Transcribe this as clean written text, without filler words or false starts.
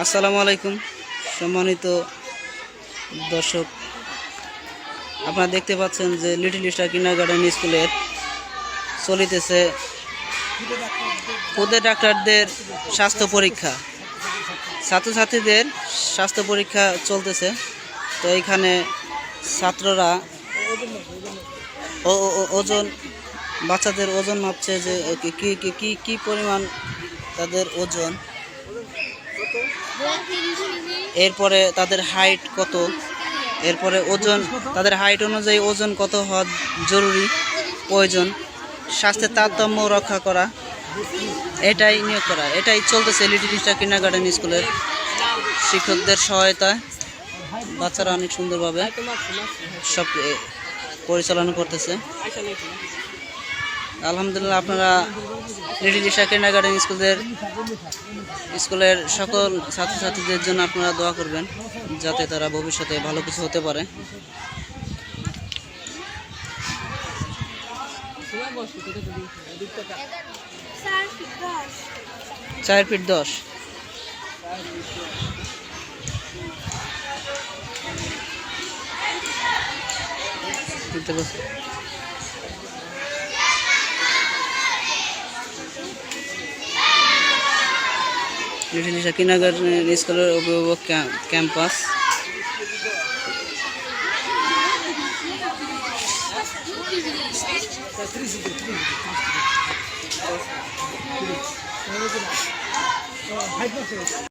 আসসালামু আলাইকুম সম্মানিত দর্শক, আপনারা দেখতে পাচ্ছেন যে লিটল স্টার কিন্ডারগার্টেন স্কুলের চলিতেছে খুদে ডাক্তারদের স্বাস্থ্য পরীক্ষা। ছাত্রছাত্রীদের স্বাস্থ্য পরীক্ষা চলতেছে। তো এইখানে ছাত্ররা ওজন বাচ্চাদের ওজন মাপছে যে কি কি কি কি পরিমাণ তাদের ওজন, এরপরে তাদের হাইট কত, এরপরে ওজন তাদের হাইট অনুযায়ী ওজন কত হওয়া জরুরি প্রয়োজন, স্বাস্থ্যের তারতম্য রক্ষা করা, এটাই নিয়োগ করা। এটাই চলতেছে লিটল স্টার কিন্ডারগার্টেন স্কুলের শিক্ষকদের সহায়তায়। বাচ্চারা অনেক সুন্দরভাবে সব পরিচালনা করতেছে। আলহামদুলিল্লাহ, আপনারা লিটল স্টার কিন্ডারগার্টেন স্কুলের সকল ছাত্রছাত্রীদের জন্য আপনারা দোয়া করবেন, যাতে তারা ভবিষ্যতে ভালো কিছু হতে পারে। 4 ফিট 10। লিটল স্টার কিন্ডারগার্টেন স্কুলের অভিভাবক ক্যাম্পাস।